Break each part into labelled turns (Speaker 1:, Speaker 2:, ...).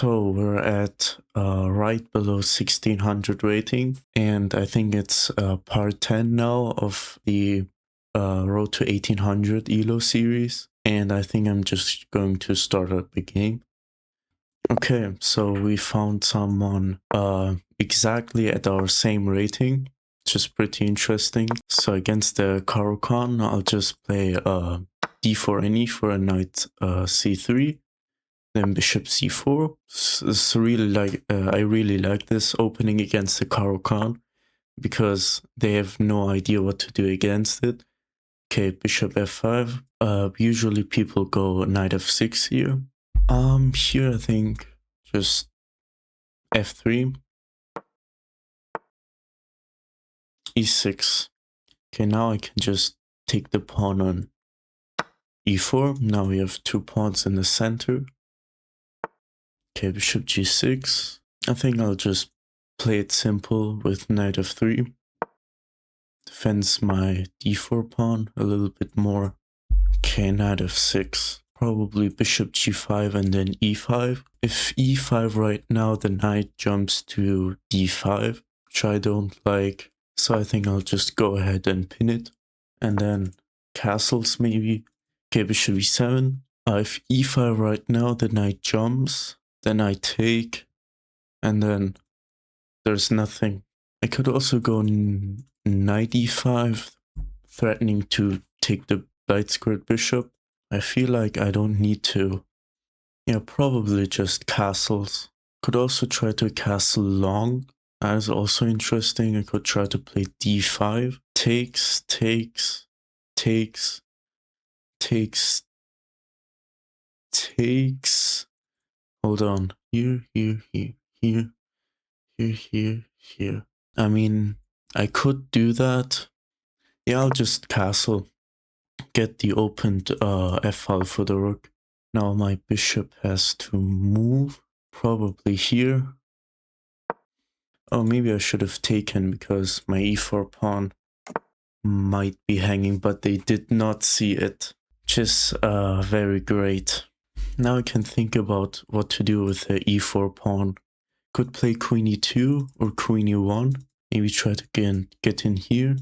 Speaker 1: So we're at right below 1600 rating, and I think it's part 10 now of the Road to 1800 ELO series, and I think I'm just going to start up the game. Okay, so we found someone exactly at our same rating, which is pretty interesting. So against the Caro-Kann, I'll just play d4 and e4 and knight c3. Then bishop c4. It's really like I really like this opening against the Caro-Kann because they have no idea what to do against it. Okay, bishop f5. Usually people go knight f6 here. Here I think just f3, e6. Okay, now I can just take the pawn on e4. Now we have two pawns in the center. Okay, bishop g6. I think I'll just play it simple with knight f3. Defends my d4 pawn a little bit more. Okay, knight f6. Probably bishop g5 and then e5. If e5 right now, the knight jumps to d5, which I don't like. So I think I'll just go ahead and pin it. And then castles maybe. Okay, bishop e7. If e5 right now, the knight jumps. Then I take. And then there's nothing. I could also go knight e5, threatening to take the light squared bishop. I feel like I don't need to. Yeah, probably just castles. Could also try to castle long. That is also interesting. I could try to play d5. Takes, takes, takes, takes, takes. Hold on. Here, here, here, here, here, here, here. I mean, I could do that. Yeah, I'll just castle. Get the opened f-file for the rook. Now my bishop has to move. Probably here. Oh, maybe I should have taken because my e4 pawn might be hanging, but they did not see it. Which is very great. Now I can think about what to do with the e4 pawn. Could play queen e2 or queen e1. Maybe try to get in here.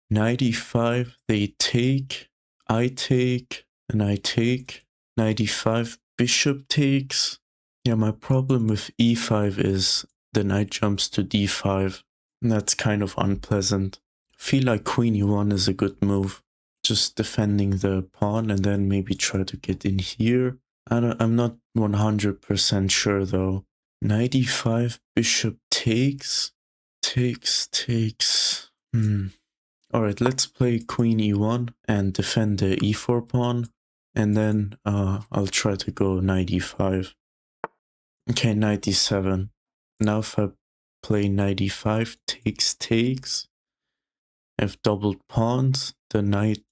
Speaker 1: Knight e5, they take, I take, and I take. Knight e5, bishop takes. Yeah, my problem with e5 is the knight jumps to d5, and that's kind of unpleasant. I feel like queen e1 is a good move. Just defending the pawn and then maybe try to get in here. I'm not 100% sure though. Knight e5, bishop takes, takes. Alright, let's play queen e1 and defend the e4 pawn. And then I'll try to go knight e5. Okay, knight e7. Now if I play knight e5, takes. I have doubled pawns. The knight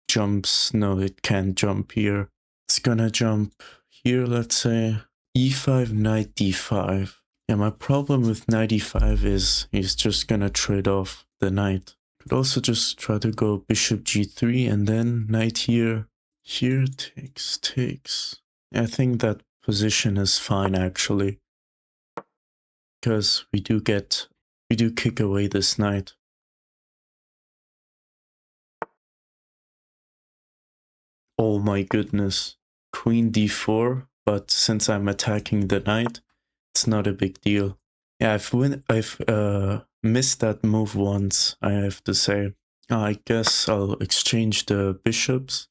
Speaker 1: jumps. No, it can't jump here. It's gonna jump here, let's say. e5, knight d5. Yeah, my problem with knight e5 is he's just gonna trade off the knight. Could also just try to go bishop g3 and then knight here. Here, takes. I think that position is fine actually. Because we do kick away this knight. Oh my goodness. Queen d4, but since I'm attacking the knight, it's not a big deal. Yeah, I've missed that move once, I have to say. I guess I'll exchange the bishops.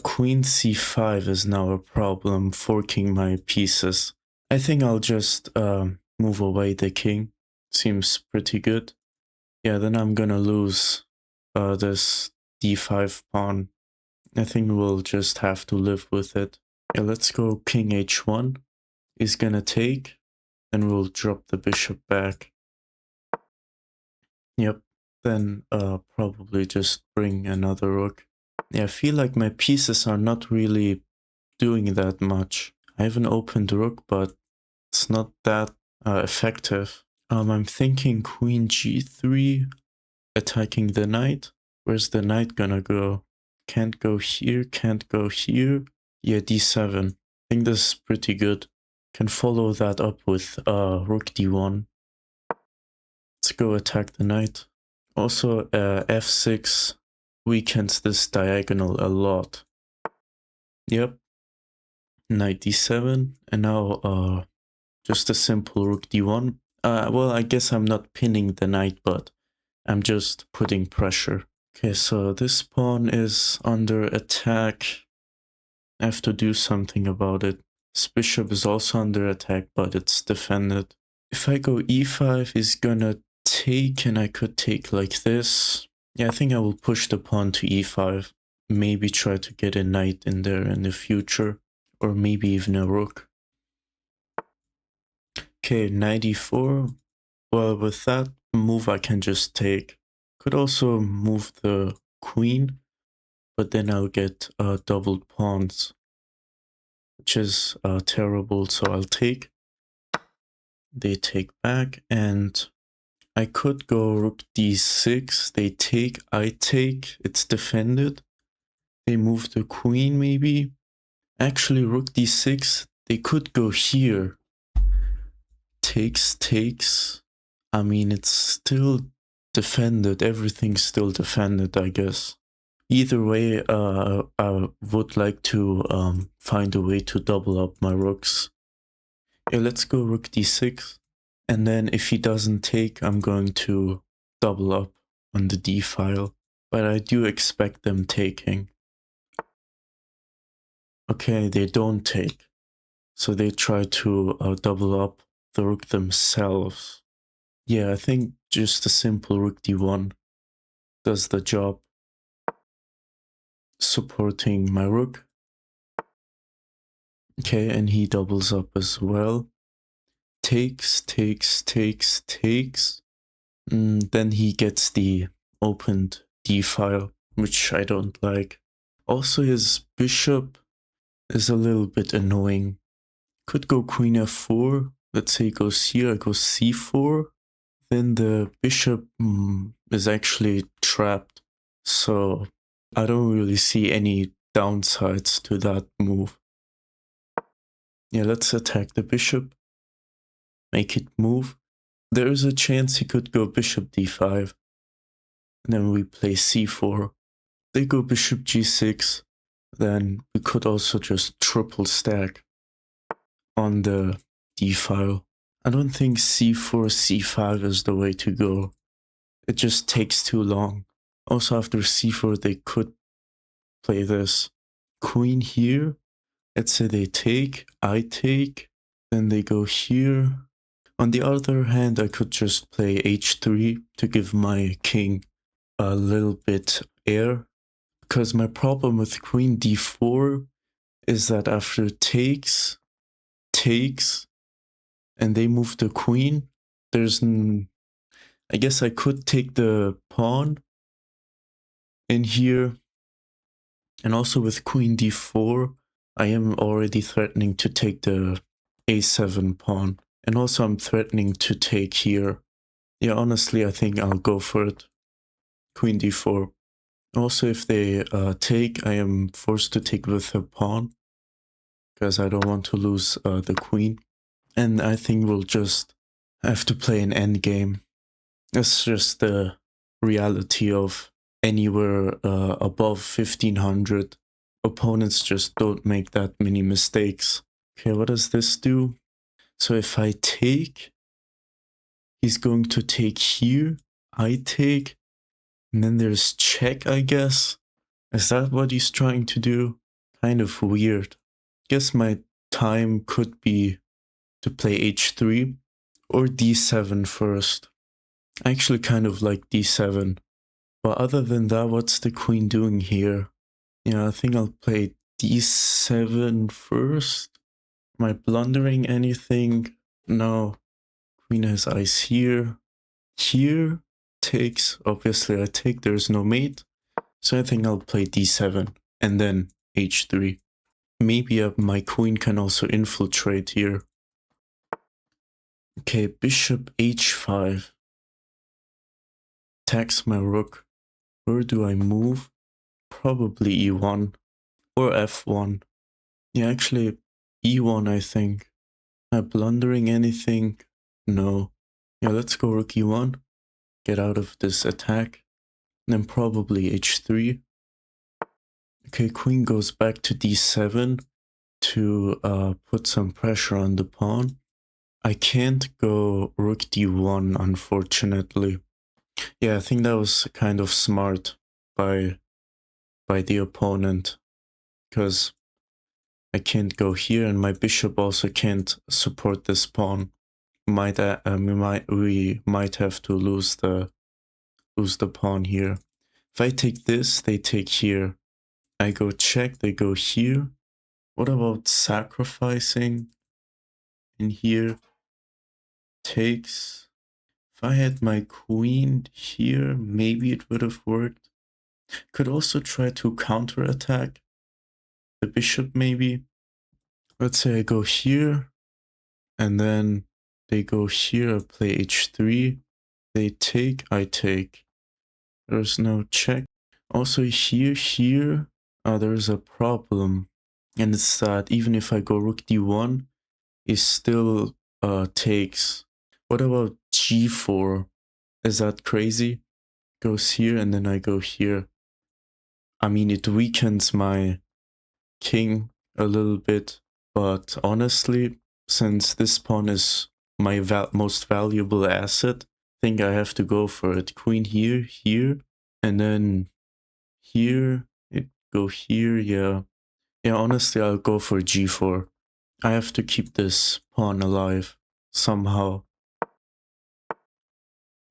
Speaker 1: Queen c5 is now a problem, forking my pieces. I think I'll just move away the king. Seems pretty good. Yeah, then I'm gonna lose this d5 pawn. I think we'll just have to live with it. Yeah, let's go king h1. He's gonna take, and we'll drop the bishop back. Yep, then probably just bring another rook. Yeah, I feel like my pieces are not really doing that much. I have an opened rook, but it's not that effective. I'm thinking queen g3, attacking the knight. Where's the knight gonna go? Can't go here, can't go here. Yeah, d7. I think this is pretty good. Can follow that up with rook d1. Let's go attack the knight. Also, f6 weakens this diagonal a lot. Yep. Knight d7, and now just a simple rook d1. Well, I guess I'm not pinning the knight, but I'm just putting pressure. Okay, so this pawn is under attack. I have to do something about it. This bishop is also under attack, but it's defended. If I go e5, he's gonna take, and I could take like this. Yeah, I think I will push the pawn to e5. Maybe try to get a knight in there in the future, or maybe even a rook. Okay, knight e4. Well, with that move I can just take. Could also move the queen, but then I'll get doubled pawns, which is terrible, so I'll take. They take back, and I could go rook d6. They take, I take, it's defended. They move the queen maybe. Actually, rook d6, they could go here. Takes. I mean, it's still defended. Everything's still defended, I guess. Either way, I would like to find a way to double up my rooks. Yeah, let's go rook d6. And then if he doesn't take, I'm going to double up on the d file. But I do expect them taking. Okay, they don't take. So they try to double up the rook themselves. Yeah, I think just a simple rook d1 does the job. Supporting my rook. Okay, and he doubles up as well. Takes. Then he gets the opened d file, which I don't like. Also, his bishop is a little bit annoying. Could go queen f4. Let's say he goes here, I go c4. Then the bishop is actually trapped. So I don't really see any downsides to that move. Yeah, let's attack the bishop. Make it move. There is a chance he could go bishop d5. And then we play c4. They go bishop g6. Then we could also just triple stack on the d file. I don't think c4, c5 is the way to go. It just takes too long. Also, after c4, they could play this. Queen here. Let's say they take, I take, then they go here. On the other hand, I could just play h3 to give my king a little bit air. Because my problem with queen d4 is that after takes, and they move the queen, I guess I could take the pawn in here. And also with queen d4, I am already threatening to take the a7 pawn. And also I'm threatening to take here. Yeah, honestly, I think I'll go for it. Queen d4. Also, if they take, I am forced to take with a pawn. Because I don't want to lose the queen. And I think we'll just have to play an endgame. It's just the reality of anywhere above 1500. Opponents just don't make that many mistakes. Okay, what does this do? So if I take, he's going to take here. I take, and then there's check, I guess. Is that what he's trying to do? Kind of weird. Guess my time could be to play h3 or d7 first. I actually kind of like d7. But other than that, what's the queen doing here? Yeah, I think I'll play d7 first. Am I blundering anything? No. Queen has ice here. Here takes. Obviously, I take. There's no mate. So I think I'll play d7 and then h3. Maybe my queen can also infiltrate here. Okay, bishop h5. Attacks my rook. Where do I move? Probably e1 or f1. Yeah, actually e1 I think. Am I blundering anything? No. Yeah, let's go rook e1. Get out of this attack. Then probably h3. Okay, queen goes back to d7 to put some pressure on the pawn. I can't go rook d1, unfortunately. Yeah, I think that was kind of smart by the opponent, because I can't go here and my bishop also can't support this pawn. We might have to lose the pawn here. If I take this, they take here. I go check, they go here. What about sacrificing in here? Takes. If I had my queen here, maybe it would have worked. Could also try to counterattack the bishop maybe. Let's say I go here, and then they go here, I play h3. They take, I take. There's no check. Also here, there's a problem. And it's that even if I go rook d1, it still takes. What about g4? Is that crazy? Goes here and then I go here. I mean, it weakens my king a little bit, but honestly, since this pawn is my most valuable asset, I think I have to go for it. Queen here, here, and then here, it go here, yeah. Yeah, honestly, I'll go for g4. I have to keep this pawn alive somehow.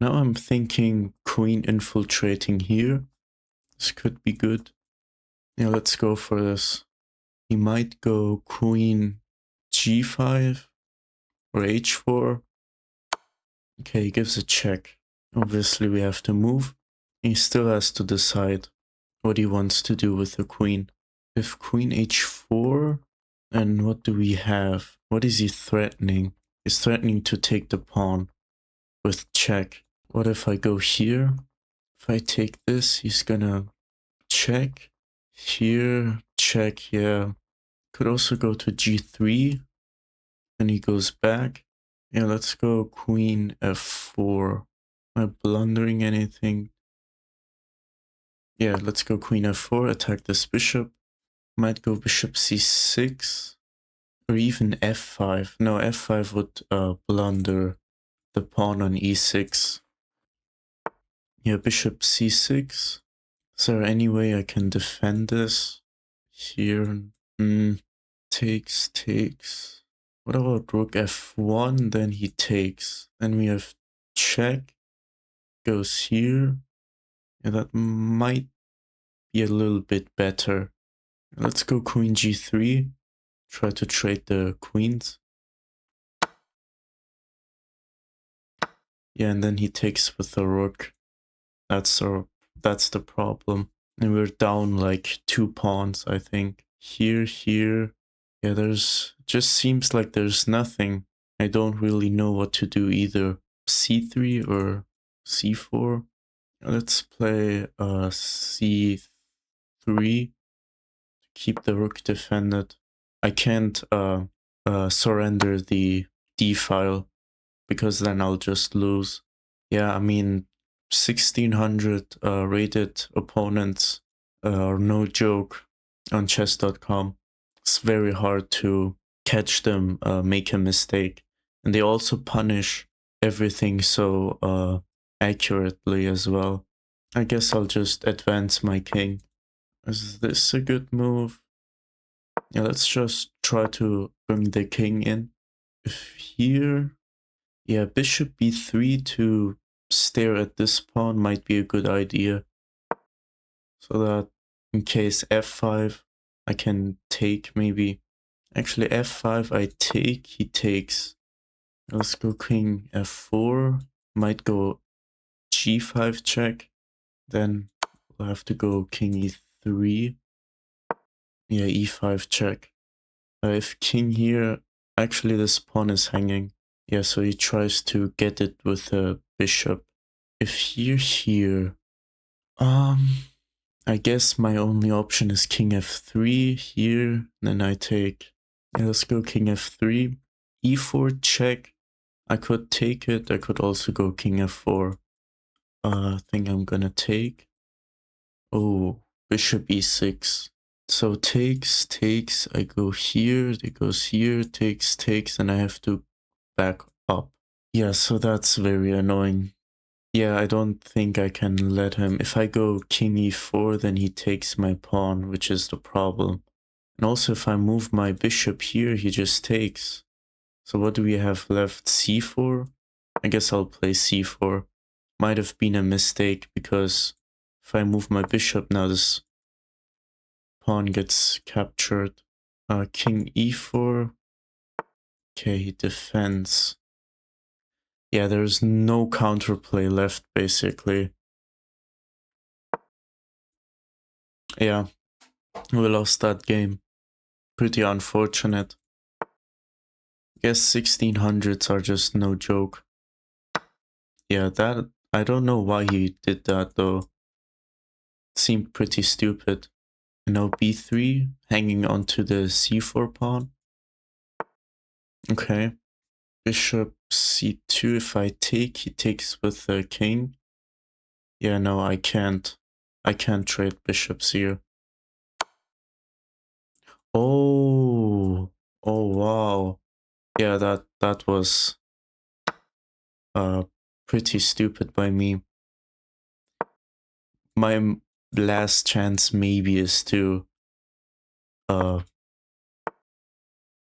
Speaker 1: Now I'm thinking queen infiltrating here. This could be good. Yeah, let's go for this. He might go queen g5 or h4. Okay, he gives a check. Obviously, we have to move. He still has to decide what he wants to do with the queen. If queen h4, and what do we have? What is he threatening? He's threatening to take the pawn with check. What if I go here? If I take this, he's gonna check. Here, check, yeah. Could also go to g3, and he goes back. Yeah, let's go queen f4. Am I blundering anything? Yeah, let's go queen f4, attack this bishop. Might go bishop c6, or even f5. No, f5 would blunder the pawn on e6. Yeah, bishop c6. Is there any way I can defend this? Here, takes. What about rook f1? Then he takes. Then we have check. Goes here. Yeah, that might be a little bit better. Let's go queen g3. Try to trade the queens. Yeah, and then he takes with the rook. That's the problem. And we're down like 2 pawns, I think. Here. Yeah, just seems like there's nothing. I don't really know what to do either. c3 or c4. Let's play c3 to keep the rook defended. I can't surrender the d file, because then I'll just lose. Yeah, I mean, 1600 rated opponents are no joke on chess.com. It's very hard to catch them make a mistake. And they also punish everything so accurately as well. I guess I'll just advance my king. Is this a good move? Yeah, let's just try to bring the king in. If here, yeah, bishop b3 to stare at this pawn might be a good idea. So that in case f5, I can take maybe. Actually, f5, I take, he takes. Let's go king f4. Might go g5 check. Then we'll have to go king e3. Yeah, e5 check. If king here, actually this pawn is hanging. Yeah, so he tries to get it with a bishop. If here, I guess my only option is king f3 here, then I take, yeah, let's go king f3, e4 check. I could take it. I could also go king f4. I think I'm gonna take. Oh, bishop e6. So takes, I go here, it goes here, takes, and I have to back up. Yeah, so that's very annoying. Yeah, I don't think I can let him. If I go king e4, then he takes my pawn, which is the problem. And also if I move my bishop here, he just takes. So what do we have left? c4? I guess I'll play c4. Might have been a mistake because if I move my bishop now, this pawn gets captured. King e4. Okay, he defends. Yeah, there's no counterplay left, basically. Yeah, we lost that game. Pretty unfortunate. I guess 1600s are just no joke. Yeah, that... I don't know why he did that, though. It seemed pretty stupid. And now b3, hanging onto the c4 pawn. Okay. Bishop c2, if I take, he takes with the king. Yeah, no, I can't. I can't trade bishops here. Oh, oh wow. Yeah, that was pretty stupid by me. My last chance maybe is to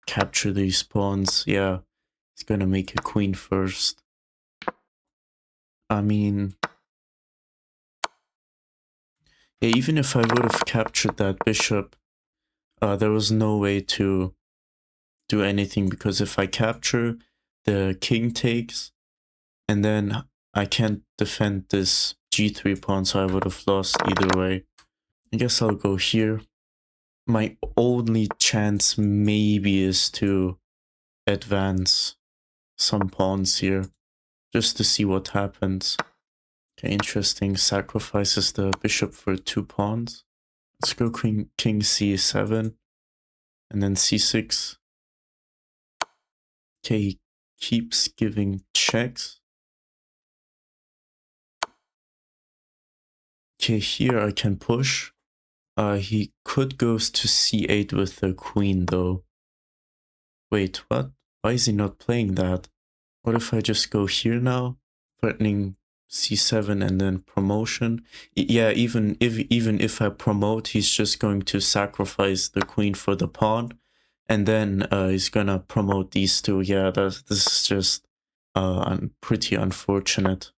Speaker 1: capture these pawns. Yeah, he's gonna make a queen first. I mean, yeah, even if I would have captured that bishop, there was no way to do anything, because if I capture, the king takes, and then I can't defend this g3 pawn, so I would have lost either way. I guess I'll go here. My only chance maybe is to advance some pawns here, just to see what happens. Okay, interesting. Sacrifices the bishop for 2 pawns. Let's go king c7, and then c6. Okay, he keeps giving checks. Okay, here I can push. He could go to c8 with the queen, though. Wait, what? Why is he not playing that? What if I just go here now, threatening c7 and then promotion? Yeah, even if I promote, he's just going to sacrifice the queen for the pawn, and then he's gonna promote these two. Yeah, this is just pretty unfortunate.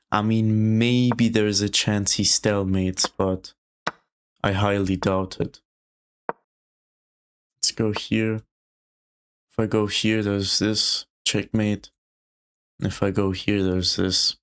Speaker 1: I mean, maybe there's a chance he stalemates, but I highly doubt it. Let's go here. If I go here, there's this checkmate. If I go here, there's this.